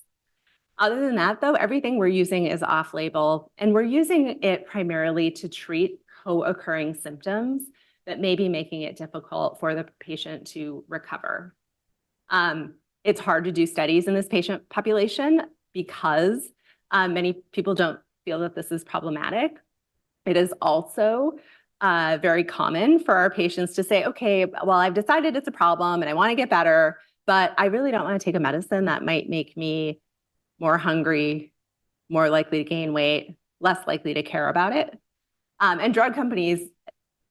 Other than that, though, everything we're using is off-label, and we're using it primarily to treat co-occurring symptoms that may be making it difficult for the patient to recover. It's hard to do studies in this patient population because many people don't feel that this is problematic. It is also very common for our patients to say, okay, well, I've decided it's a problem and I want to get better, but I really don't want to take a medicine that might make me more hungry, more likely to gain weight, less likely to care about it. And drug companies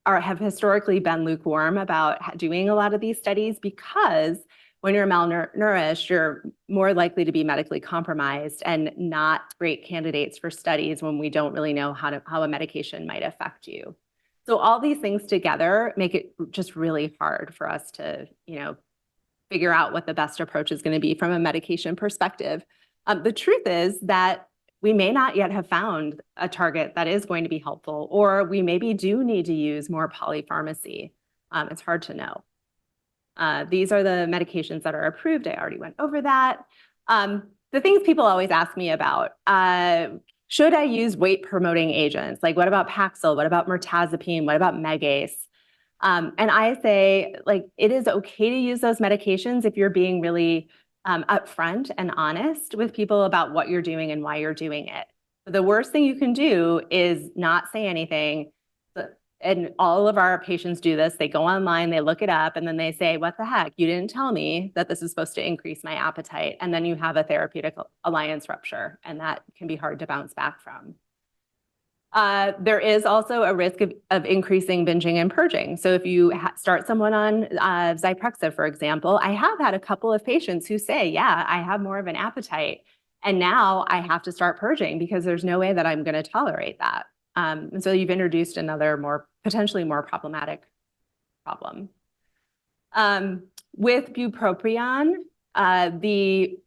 have historically been lukewarm about doing a lot of these studies because when you're malnourished, you're more likely to be medically compromised and not great candidates for studies when we don't really know how a medication might affect you. So all these things together make it just really hard for us to, figure out what the best approach is going to be from a medication perspective. The truth is that we may not yet have found a target that is going to be helpful, or we maybe do need to use more polypharmacy. It's hard to know. These are the medications that are approved. I already went over that. The things people always ask me about, should I use weight-promoting agents? Like, what about Paxil? What about mirtazapine? What about Megace? And I say, it is okay to use those medications if you're being really upfront and honest with people about what you're doing and why you're doing it. But the worst thing you can do is not say anything. And all of our patients do this. They go online, they look it up, and then they say, what the heck? You didn't tell me that this is supposed to increase my appetite. And then you have a therapeutic alliance rupture, and that can be hard to bounce back from. There is also a risk of increasing binging and purging. So if you start someone on Zyprexa, for example, I have had a couple of patients who say, yeah, I have more of an appetite. And now I have to start purging because there's no way that I'm going to tolerate that. And so you've introduced another potentially more problematic problem. With bupropion, the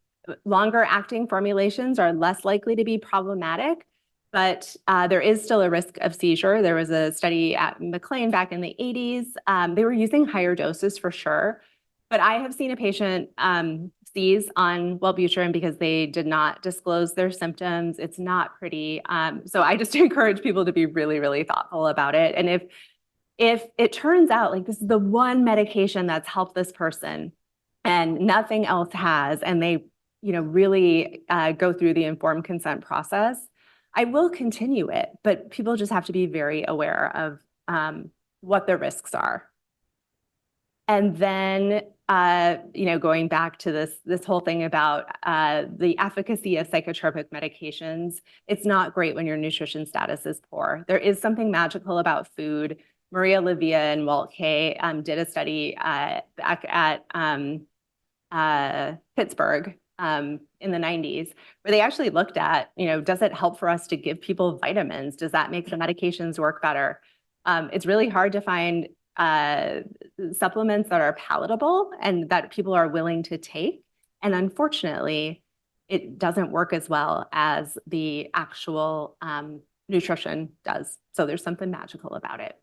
longer acting formulations are less likely to be problematic, but there is still a risk of seizure. There was a study at McLean back in the 80s. They were using higher doses for sure, but I have seen a patient seize on Wellbutrin because they did not disclose their symptoms. It's not pretty. So I just encourage people to be really, really thoughtful about it. And if it turns out like this is the one medication that's helped this person and nothing else has, and they really go through the informed consent process, I will continue it, but people just have to be very aware of what the risks are. And then, going back to this whole thing about the efficacy of psychotropic medications, it's not great when your nutrition status is poor. There is something magical about food. Maria Livia and Walt Kay did a study back at Pittsburgh in the 90s, where they actually looked at, does it help for us to give people vitamins? Does that make the medications work better? It's really hard to find supplements that are palatable and that people are willing to take. And unfortunately, it doesn't work as well as the actual nutrition does. So there's something magical about it.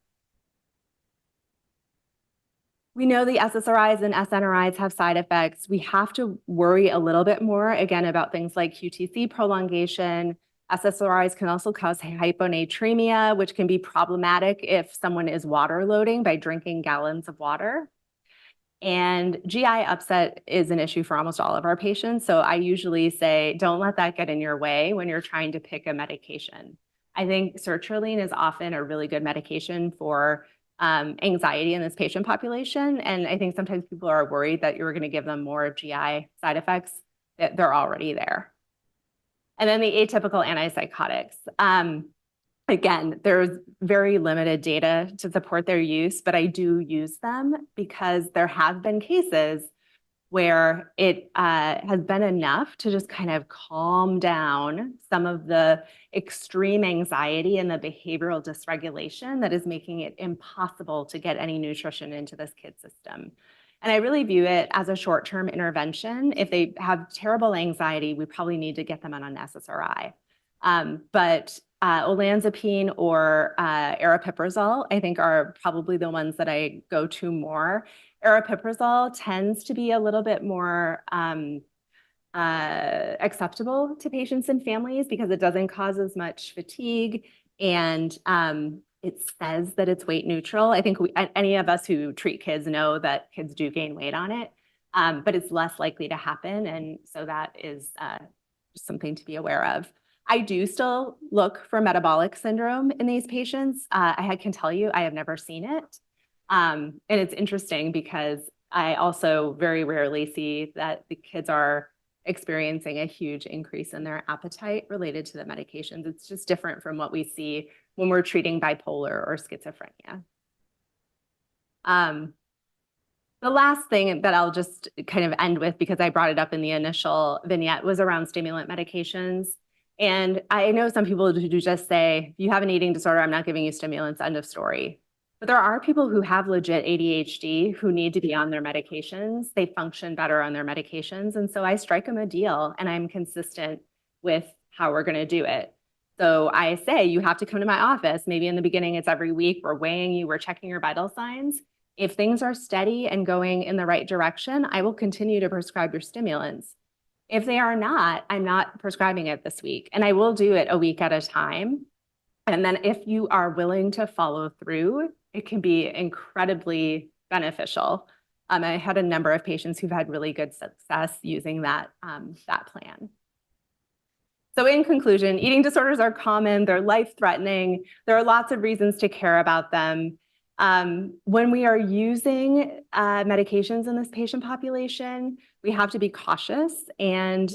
We know the SSRIs and SNRIs have side effects. We have to worry a little bit more, again, about things like QTC prolongation. SSRIs can also cause hyponatremia, which can be problematic if someone is water loading by drinking gallons of water. And GI upset is an issue for almost all of our patients. So I usually say, don't let that get in your way when you're trying to pick a medication. I think sertraline is often a really good medication for anxiety in this patient population. And I think sometimes people are worried that you're going to give them more GI side effects, that they're already there. And then the atypical antipsychotics. Again, there's very limited data to support their use, but I do use them because there have been cases where it has been enough to just kind of calm down some of the extreme anxiety and the behavioral dysregulation that is making it impossible to get any nutrition into this kid's system. And I really view it as a short-term intervention. If they have terrible anxiety, we probably need to get them on an SSRI. But olanzapine or aripiprazole, I think, are probably the ones that I go to more. Aripiprazole tends to be a little bit more acceptable to patients and families because it doesn't cause as much fatigue, and it says that it's weight neutral. I think any of us who treat kids know that kids do gain weight on it, but it's less likely to happen, and so that is just something to be aware of. I do still look for metabolic syndrome in these patients. I can tell you I have never seen it. And it's interesting because I also very rarely see that the kids are experiencing a huge increase in their appetite related to the medications. It's just different from what we see when we're treating bipolar or schizophrenia. The last thing that I'll just kind of end with, because I brought it up in the initial vignette, was around stimulant medications. And I know some people who just say, if you have an eating disorder, I'm not giving you stimulants, end of story. But there are people who have legit ADHD who need to be on their medications. They function better on their medications. And so I strike them a deal and I'm consistent with how we're going to do it. So I say, you have to come to my office. Maybe in the beginning, it's every week. We're weighing you. We're checking your vital signs. If things are steady and going in the right direction, I will continue to prescribe your stimulants. If they are not, I'm not prescribing it this week. And I will do it a week at a time. And then if you are willing to follow through, it can be incredibly beneficial. I had a number of patients who've had really good success using that plan. So in conclusion, eating disorders are common, they're life-threatening. There are lots of reasons to care about them. When we are using medications in this patient population, we have to be cautious, and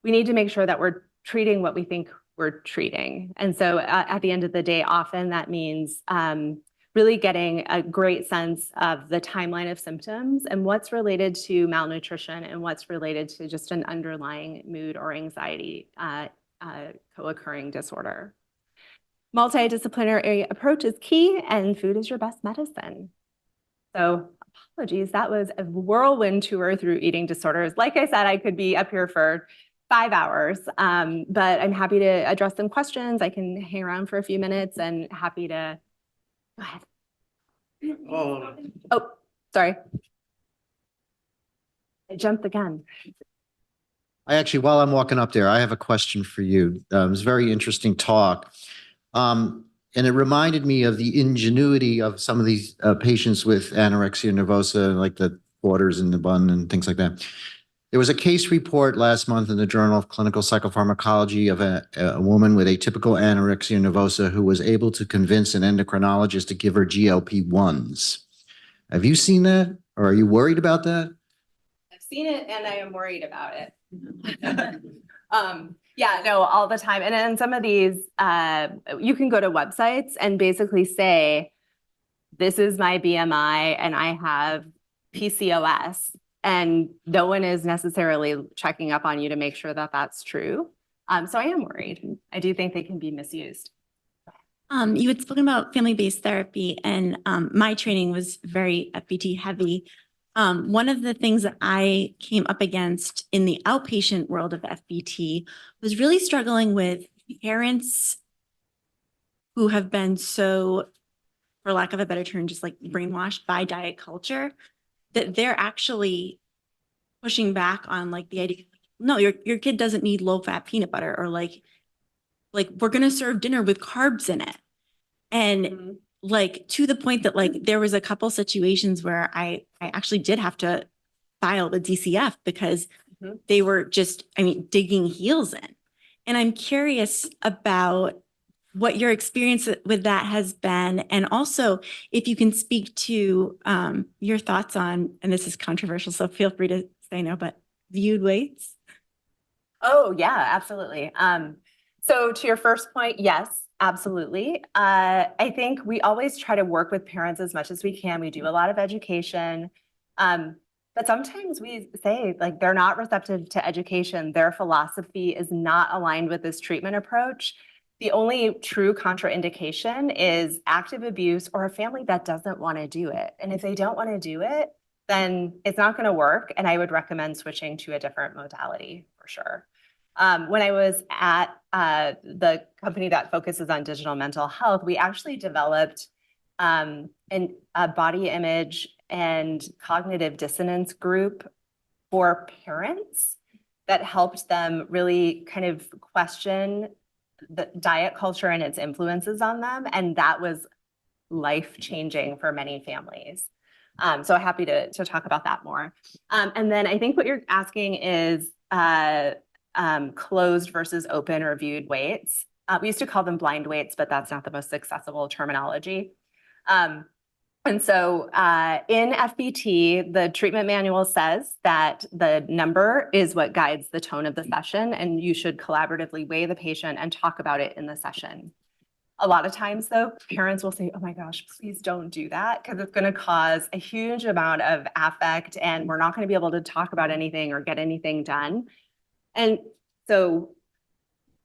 we need to make sure that we're treating what we think we're treating. And so at the end of the day, often that means really getting a great sense of the timeline of symptoms and what's related to malnutrition and what's related to just an underlying mood or anxiety co-occurring disorder. Multidisciplinary approach is key, and food is your best medicine. So apologies, that was a whirlwind tour through eating disorders. Like I said, I could be up here for 5 hours, but I'm happy to address some questions. I can hang around for a few minutes and happy to, go ahead. Oh, sorry. I jumped the gun. While I'm walking up there, I have a question for you. It was a very interesting talk. And it reminded me of the ingenuity of some of these patients with anorexia nervosa, like the quarters in the bun and things like that. There was a case report last month in the Journal of Clinical Psychopharmacology of a woman with atypical anorexia nervosa who was able to convince an endocrinologist to give her GLP-1s. Have you seen that, or are you worried about that? I've seen it and I am worried about it. Yeah, no, all the time. And in some of these, you can go to websites and basically say, this is my BMI and I have PCOS. And no one is necessarily checking up on you to make sure that that's true. So I am worried. I do think they can be misused. You had spoken about family-based therapy, and my training was very FBT heavy. One of the things that I came up against in the outpatient world of FBT was really struggling with parents who have been so, for lack of a better term, just like brainwashed by diet culture, that they're actually pushing back on like the idea, no, your kid doesn't need low-fat peanut butter, or like we're going to serve dinner with carbs in it. And like to the point that like there was a couple situations where I actually did have to file the DCF because they were just, digging heels in. And I'm curious about what your experience with that has been. And also if you can speak to your thoughts on, and this is controversial, so feel free to say no, but viewed weights. Oh yeah, absolutely. So to your first point, yes, absolutely. I think we always try to work with parents as much as we can. We do a lot of education. But sometimes we say like they're not receptive to education. Their philosophy is not aligned with this treatment approach. The only true contraindication is active abuse or a family that doesn't want to do it. And if they don't want to do it, then it's not going to work. And I would recommend switching to a different modality for sure. When I was at the company that focuses on digital mental health, we actually developed a body image and cognitive dissonance group for parents that helped them really kind of question the diet culture and its influences on them. And that was life-changing for many families. So happy to talk about that more. And then I think what you're asking is closed versus open or viewed weights. We used to call them blind weights, but that's not the most accessible terminology. And so in FBT, the treatment manual says that the number is what guides the tone of the session, and you should collaboratively weigh the patient and talk about it in the session. A lot of times though, parents will say, oh my gosh, please don't do that, because it's going to cause a huge amount of affect and we're not going to be able to talk about anything or get anything done. And so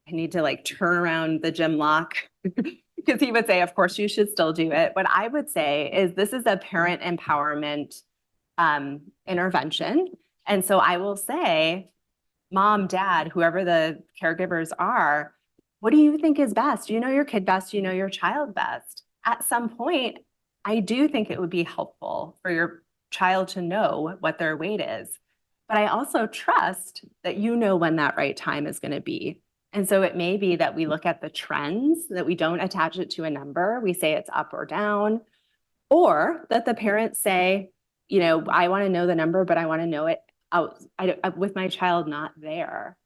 I need to like turn around the gym lock because he would say, of course, you should still do it. What I would say is this is a parent empowerment intervention. And so I will say, mom, dad, whoever the caregivers are, what do you think is best? Do you know your kid best? Do you know your child best? At some point, I do think it would be helpful for your child to know what their weight is. But I also trust that you know when that right time is going to be. And so it may be that we look at the trends, that we don't attach it to a number. We say it's up or down, or that the parents say, you know, I want to know the number, but I want to know it out with my child not there.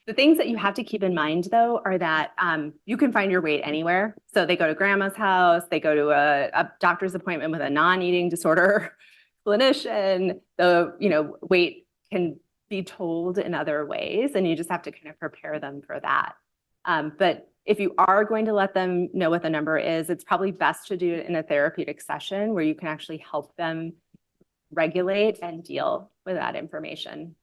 The things that you have to keep in mind, though, are that you can find your weight anywhere. So they go to grandma's house, they go to a doctor's appointment with a non-eating disorder clinician. The weight can be told in other ways, and you just have to kind of prepare them for that. But if you are going to let them know what the number is, it's probably best to do it in a therapeutic session where you can actually help them regulate and deal with that information.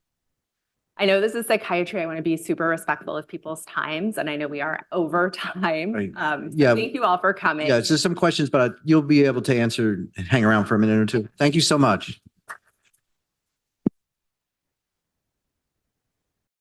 I know this is psychiatry. I want to be super respectful of people's times, and I know we are over time. Right. So Yeah. thank you all for coming. Yeah, it's just some questions, but you'll be able to answer and hang around for a minute or two. Thank you so much.